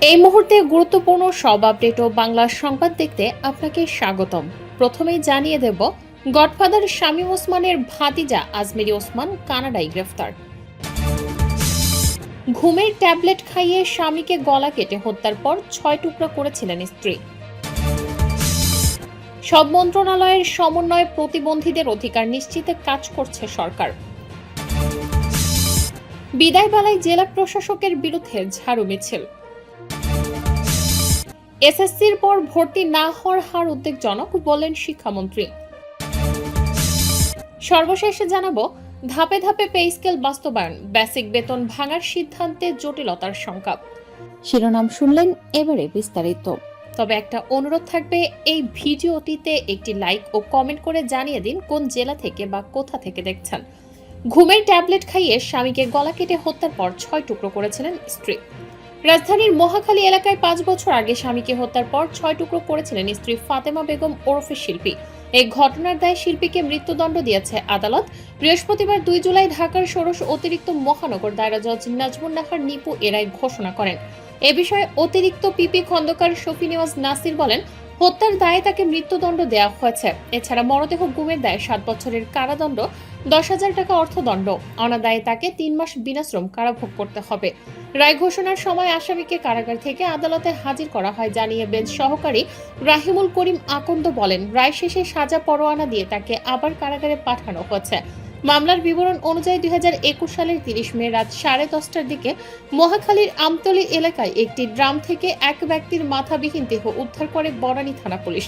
এই মুহূর্তে গুরুত্বপূর্ণ সব আপডেট ও বাংলা সংবাদ দেখতে আপনাকে স্বাগতম। প্রথমেই জানিয়ে দেব, গডফাদার শামীম ওসমানের ভাতিজা আজমেরী ওসমান কানাডায় গ্রেফতার। ঘুমের ট্যাবলেট খাইয়ে স্বামীকে গলা কেটে হত্যার পর 6 টুকরা করেছিলেন স্ত্রী। সব মন্ত্রণালয়ের সমন্বয়ে প্রতিবন্ধীদের অধিকার নিশ্চিতে কাজ করছে সরকার। বিদায়বেলায় জেলা প্রশাসকের বিরুদ্ধে ঝাড়ু মিছিল। এসএসসির পর ভর্তি না হওয়ার হার উদ্বেগজনক বললেন শিক্ষামন্ত্রী। সর্বশেষে জানাবো, ধাপে ধাপে পে স্কেল বাস্তবায়ন, বেসিক বেতন ভাঙার সিদ্ধান্তে জটিলতার শঙ্কা। শিরোনাম শুনলেন, এবারে বিস্তারিত। তবে একটা অনুরোধ থাকবে, এই ভিডিওটিতে একটি লাইক ও কমেন্ট করে জানিয়ে দিন কোন জেলা থেকে বা কোথা থেকে দেখছেন। ঘুমের ট্যাবলেট খাইয়ে স্বামীকে গলা কেটে হত্যার পর 6 টুকরো করেছিলেন স্ত্রী। রাজধানীর মহাখালী এলাকায় 5 বছর আগে স্বামীকে হত্যার পর 6 টুকরো করেছিলেন স্ত্রী ফাতেমা বেগম ওরফে শিল্পী। এই ঘটনার দায়ে শিল্পীকে মৃত্যুদণ্ড দিয়েছে আদালত। বৃহস্পতিবার 2 জুলাই ঢাকার ষোড়শ অতিরিক্ত মহানগর দায়রা জজ নাজমুন নাহার নিপু এ রায় ঘোষণা করেন। এ বিষয়ে অতিরিক্ত পিপি খন্দকার শফি নেওয়াজ নাসির বলেন, হত্যার দায়ে তাকে মৃত্যুদণ্ড দেওয়া হয়েছে। এছাড়া মরদেহ গুমের দায়ে 7 বছরের কারাদণ্ড, 10,000 টাকা অর্থদণ্ড, অনাদায়ে তাকে 3 মাস বিনাশ্রম কারাভোগ করতে হবে। রায় ঘোষণার সময় আসামিকে কারাগার থেকে আদালতে হাজির করা হয় জানিয়ে বেঞ্চ সহকারী রাহিমুল করিম আকন্দ বলেন, রায় শেষে সাজা পরোয়ানা দিয়ে তাকে আবার কারাগারে পাঠানো হয়েছে। মামলার বিবরণ অনুযায়ী 2021 সালের 30 মে রাত 10:30টার দিকে মহাখালীর আমতলী এলাকায় একটি ড্রাম থেকে এক ব্যক্তির মাথাবিহীন দেহ উদ্ধার করে বনানী থানা পুলিশ।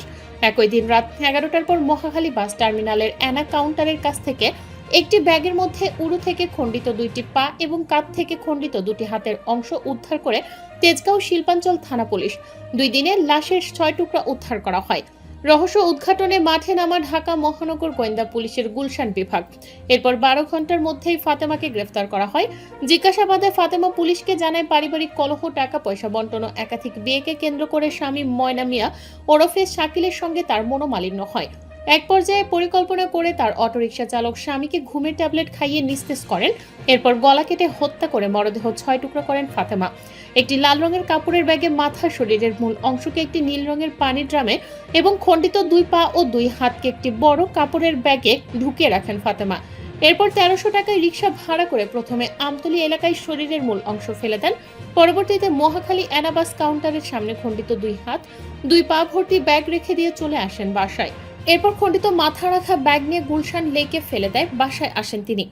একই দিন রাত 11টার পর মহাখালী বাস টার্মিনালের অ্যানা কাউন্টারের কাছ থেকে একটি ব্যাগের মধ্যে উরু থেকে খণ্ডিত 2টি পা এবং কাঁধ থেকে খণ্ডিত 2টি হাতের অংশ উদ্ধার করে তেজগাঁও শিল্পাঞ্চল থানা পুলিশ। 2 দিনে লাশের 6 টুকরা উদ্ধার করা হয়। রহস্য উদ্ঘাটনে মাঠে নামা ঢাকা মহানগর গোয়েন্দা পুলিশের গুলশান বিভাগ। এরপর 12 ঘন্টার মধ্যেই ফাতেমাকে গ্রেফতার করা হয়। জিজ্ঞাসাবাদে ফাতেমা পুলিশকে জানায়, পারিবারিক কলহ, টাকা পয়সা বন্টন ও একাধিক বিয়েকে কেন্দ্র করে স্বামী ময়না মিয়া ওরফে শাকিলের সঙ্গে তার মনোমালিন্য হয়। এক পর্যায়ে পরিকল্পনা করে তার অটোরিকশা চালক স্বামীকে ঘুমের ট্যাবলেট খাইয়ে নিস্তেজ করেন। এরপর গলা কেটে হত্যা করে মরদেহ 6 টুকরা করেন ফাতেমা। একটি লাল রঙের কাপড়ের ব্যাগে মাথা, শরীরের মূল অংশকে একটি নীল রঙের পানির ড্রামে এবং খণ্ডিত 2 পা ও 2 হাতকে একটি বড় কাপড়ের ব্যাগে ঢুকিয়ে রাখেন ফাতেমা। এরপর 1300 টাকায় রিকশা ভাড়া করে প্রথমে আমতলী এলাকায় শরীরের মূল অংশ ফেলে দেন। পরবর্তীতে মহাখালী অ্যানাবাস কাউন্টারের সামনে খণ্ডিত 2 হাত, 2 পা ভর্তি ব্যাগ রেখে দিয়ে চলে আসেন বাসায়। এরপর খণ্ডিত মাথা রাখা ব্যাগ নিয়ে গুলশান লেকে ফেলে দেয়। বাসায় আসেন তিনি।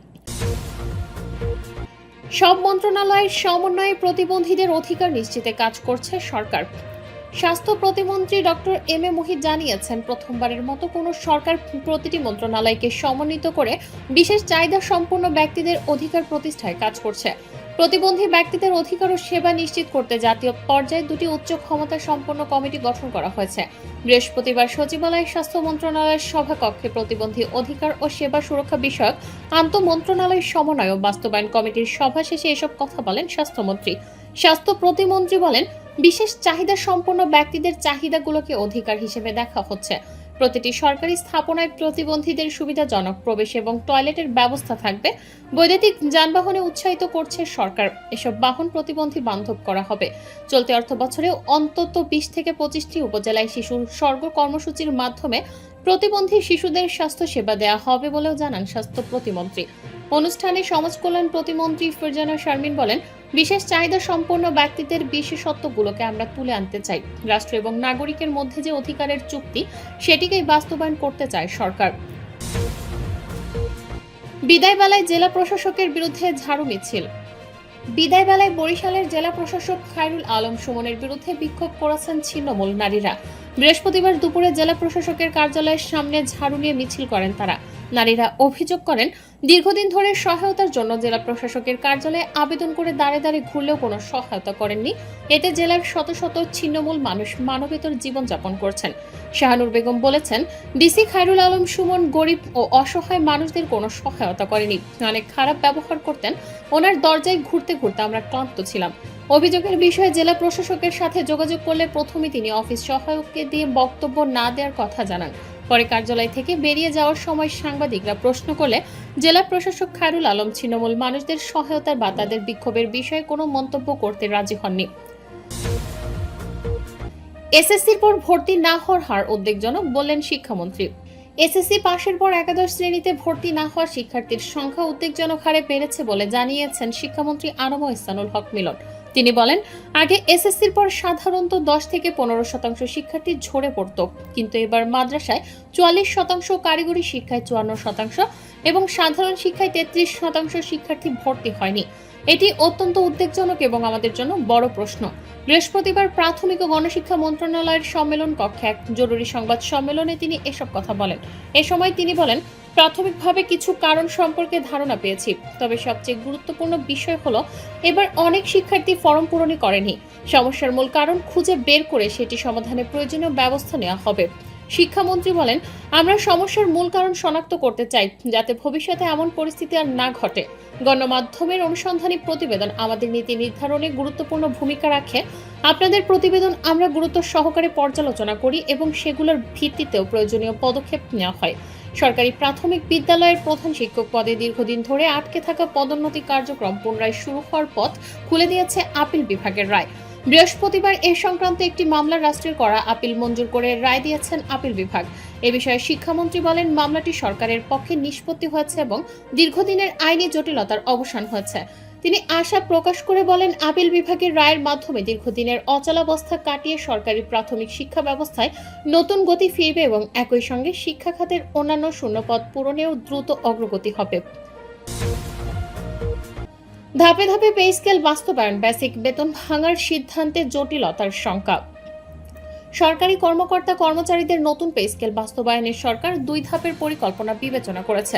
সব মন্ত্রণালয়ের সমন্বয়ে প্রতিবন্ধীদের অধিকার নিশ্চিতে কাজ করছে সরকার। স্বাস্থ্য প্রতিমন্ত্রী ডক্টর এম এ মুহিত জানিয়েছেন, প্রথমবারের মতো কোনো সরকার প্রতিটি মন্ত্রণালয়কে সমন্বিত করে বিশেষ চাহিদা সম্পন্ন ব্যক্তিদের অধিকার প্রতিষ্ঠায় কাজ করছে। প্রতিবন্ধী ব্যক্তিদের অধিকার ও সেবা নিশ্চিত করতে জাতীয় পর্যায়ে 2টি উচ্চ ক্ষমতা সম্পন্ন কমিটি গঠন করা হয়েছে। বৃহস্পতিবার সচিবালয়ে স্বাস্থ্য মন্ত্রণালয়ের সভাকক্ষে প্রতিবন্ধী অধিকার ও সেবা সুরক্ষা বিষয়ক আন্তঃমন্ত্রণালয় সমন্বয় ও বাস্তবায়ন কমিটির সভা শেষে এসব কথা বলেন স্বাস্থ্যমন্ত্রী। স্বাস্থ্য প্রতিমন্ত্রী বলেন, বিশেষ চাহিদা সম্পন্ন ব্যক্তিদের চাহিদাগুলোকে অধিকার হিসেবে দেখা হচ্ছে। প্রতিটি সরকারি স্থাপনায় প্রতিবন্ধীদের সুবিধাজনক প্রবেশ এবং টয়লেটের ব্যবস্থা থাকবে। বৈদ্যুতিক যানবাহনে উৎসাহিত করছে সরকার। এসব বাহন প্রতিবন্ধী বান্ধব করা হবে। চলতি অর্থবছরে অন্তত 20 থেকে 25টি উপজেলায় শিশুর স্বর্গ কর্মসূচির মাধ্যমে প্রতিবন্ধী শিশুদের স্বাস্থ্য সেবা দেওয়া হবে বলেও জানান স্বাস্থ্য প্রতিমন্ত্রী। অনুষ্ঠানে সমাজ কল্যাণ প্রতিমন্ত্রী ফারজানা শারমিন বলেন, বিশেষ চাহিদা সম্পন্ন ব্যক্তিদের বিশেষত্বগুলোকে আমরা তুলে আনতে চাই। রাষ্ট্র এবং নাগরিকের মধ্যে যে অধিকারের চুক্তি, সেটিকেই বাস্তবায়ন করতে চায় সরকার। বিদায়বেলায় জেলা প্রশাসকের বিরুদ্ধে ঝাড়ু মিছিল। বিদায়বেলায় বরিশালের জেলা প্রশাসক খায়রুল আলম সুমনের বিরুদ্ধে বিক্ষোভ করেছেন ছিন্নমূল নারীরা। বৃহস্পতিবার দুপুরে জেলা প্রশাসকের কার্যালয়ের সামনে ঝাড়ু নিয়ে মিছিল করেন তারা। নারীরা অভিযোগ করেন, দীর্ঘদিন ধরে সহায়তার জন্য জেলা প্রশাসকের কার্যালয়ে আবেদন করে দাঁড়ে দাঁড়ে ঘুরলেও কোনো সহায়তা করেননি। এতে জেলার শত শত ছিন্নমূল মানুষ মানবেতর জীবনযাপন করছেন। শাহানুর বেগম বলেছেন, ডিসি খায়রুল আলম সুমন গরিব ও অসহায় মানুষদের কোনো সহায়তা করেনি, অনেক খারাপ ব্যবহার করতেন। ওনার দরজায় ঘুরতে ঘুরতে আমরা ক্লান্ত ছিলাম। অভিযোগের বিষয়ে জেলা প্রশাসকের সাথে যোগাযোগ করলে প্রথমে তিনি অফিস সহায়ককে দিয়ে বক্তব্য না দেওয়ার কথা জানান। পরে কার্যালয় থেকে বেরিয়ে যাওয়ার সময় সাংবাদিকরা প্রশ্ন করলে জেলা প্রশাসক খায়রুল আলম ছিন্নমূল মানুষদের সহায়তার বা তাদের বিক্ষোভের বিষয়ে কোনো মন্তব্য করতে রাজি হননি। এসএসসির পর ভর্তি না হওয়ার হার উদ্বেগজনক বললেন শিক্ষামন্ত্রী। এসএসসি পাশের পর একাদশ শ্রেণীতে ভর্তি না হওয়া শিক্ষার্থীর সংখ্যা উদ্বেগজনক হারে বেড়েছে বলে জানিয়েছেন শিক্ষামন্ত্রী আনম ইহসানুল হক মিলন। তিনি বলেন, আগে এসএসসির পর সাধারণত 10 থেকে 15% শিক্ষার্থী ঝরে পড়ত, কিন্তু এবার মাদ্রাসায় 44%, কারিগরি শিক্ষায় 54% এবং সাধারণ শিক্ষায় 33% শিক্ষার্থী ভর্তি হয়নি। এটি অত্যন্ত উদ্বেগজনক এবং আমাদের জন্য বড় প্রশ্ন। বৃহস্পতিবার প্রাথমিক ও গণশিক্ষা মন্ত্রণালয়ের সম্মেলন কক্ষে এক জরুরি সংবাদ সম্মেলনে তিনি এসব কথা বলেন। এ সময় তিনি বলেন, প্রাথমিকভাবে কিছু কারণ সম্পর্কে ধারণা পেয়েছি, তবে সবচেয়ে গুরুত্বপূর্ণ বিষয় হলো এবার অনেক শিক্ষার্থী ফরম পূরণই করেনি। সমস্যার মূল কারণ খুঁজে বের করে সেটি সমাধানে প্রয়োজনীয় ব্যবস্থা নেওয়া হবে। শিক্ষামন্ত্রী বলেন, আমরা সমস্যার মূল কারণ শনাক্ত করতে চাই, যাতে ভবিষ্যতে এমন পরিস্থিতি আর না ঘটে। গণমাধ্যমের অনুসন্ধানী প্রতিবেদন আমাদের নীতি নির্ধারণে গুরুত্বপূর্ণ ভূমিকা রাখে। আপনাদের প্রতিবেদন আমরা গুরুত্ব সহকারে পর্যালোচনা করি এবং সেগুলোর ভিত্তিতেও প্রয়োজনীয় পদক্ষেপ নেওয়া হয়। সরকারি প্রাথমিক বিদ্যালয়ের প্রধান শিক্ষক পদে দীর্ঘদিন ধরে আটকে থাকা পদোন্নতি কার্যক্রম পুনরায় শুরু হওয়ার পথ খুলে দিয়েছে আপিল বিভাগের রায়। বৃহস্পতিবার এ সংক্রান্ত একটি মামলার রাষ্ট্রের করা আপিল মঞ্জুর করে রায় দিয়েছেন আপিল বিভাগ। এ বিষয়ে শিক্ষামন্ত্রী বলেন, মামলাটি সরকারের পক্ষে নিষ্পত্তি হয়েছে এবং দীর্ঘদিনের আইনি জটিলতার অবসান হয়েছে। তিনি আশা প্রকাশ করে বলেন, আপিল বিভাগের রায়ের মাধ্যমে দীর্ঘদিনের অচলাবস্থা কাটিয়ে সরকারি প্রাথমিক শিক্ষা ব্যবস্থায় নতুন গতি ফিরবে এবং একই সঙ্গে শিক্ষা খাতের অন্যান্য শূন্যপদ পূরণেও দ্রুত অগ্রগতি হবে। ধাপে ধাপে পে স্কেল বাস্তবায়ন, বেসিক বেতন ভাঙার সিদ্ধান্তে জটিলতার শঙ্কা। সরকারি কর্মকর্তা কর্মচারীদের নতুন পে স্কেল বাস্তবায়নের সরকার 2 ধাপের পরিকল্পনা বিবেচনা করেছে।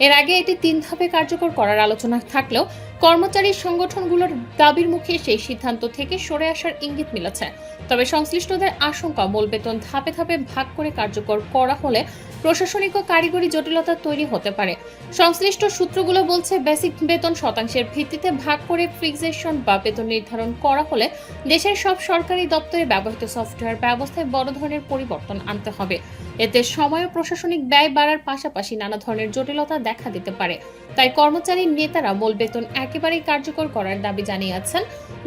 এর আগে এটি 3 ধাপে কার্যকর করার আলোচনা থাকলেও কর্মচারী সংগঠনগুলোর দাবির মুখে সেই সিদ্ধান্ত থেকে সরে আসার ইঙ্গিত মিলেছে। তবে সংশ্লিষ্টদের আশঙ্কা, মূল বেতন ধাপে ধাপে ভাগ করে কার্যকর করা হলে প্রশাসনিক ও কারিগরি জটিলতা তৈরি হতে পারে। সংশ্লিষ্ট সূত্রগুলো বলছে, বেসিক বেতন শতাংশের ভিত্তিতে ভাগ করে ফিক্সেশন বা বেতন নির্ধারণ করা হলে দেশের সব সরকারি দপ্তরে ব্যবহৃত সফটওয়্যার ব্যবস্থায় বড় ধরনের পরিবর্তন আনতে হবে। এতে সময় ও প্রশাসনিক ব্যয় বাড়ার পাশাপাশি নানা ধরনের জটিলতা দেখা দিতে পারে। তাই কর্মচারী নেতারা মূল বেতন একেবারেই কার্যকর করার দাবি জানিয়েছেন।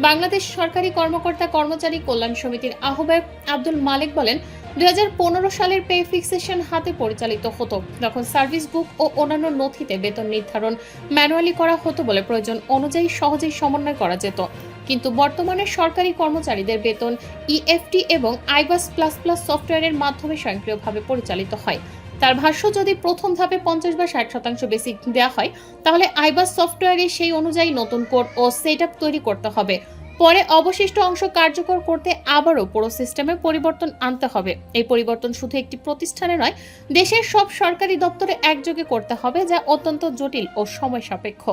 বাংলাদেশ সরকারি কর্মকর্তা কর্মচারী কল্যাণ সমিতির আহ্বায়ক আব্দুল মালিক বলেন, 2015 সালের পে ফিক্সেশন হাতে পরিচালিত হতো, তখন সার্ভিস বুক ও অন্যান্য নথিতে বেতন নির্ধারণ ম্যানুয়ালি করা হতো বলে প্রয়োজন অনুযায়ী সহজেই সমন্বয় করা যেত। কিন্তু বর্তমানে সরকারি কর্মচারীদের বেতন ইএফটি এবং আইবাস প্লাস প্লাস সফটওয়্যারের মাধ্যমে স্বয়ংক্রিয়ভাবে পরিচালিত হয়। তার ভাষ্য, যদি প্রথম ধাপে 50 বা 60% বেসিক দেওয়া হয়, তাহলে আইবাস সফটওয়্যারে সেই অনুযায়ী নতুন কোড ও সেটআপ তৈরি করতে হবে। পরে অবশিষ্ট অংশ কার্যকর করতে আবারও পুরো সিস্টেমে পরিবর্তন আনতে হবে। এই পরিবর্তন শুধু একটি প্রতিষ্ঠানে নয়, দেশের সব সরকারি দপ্তরে একযোগে করতে হবে, যা অত্যন্ত জটিল ও সময় সাপেক্ষ।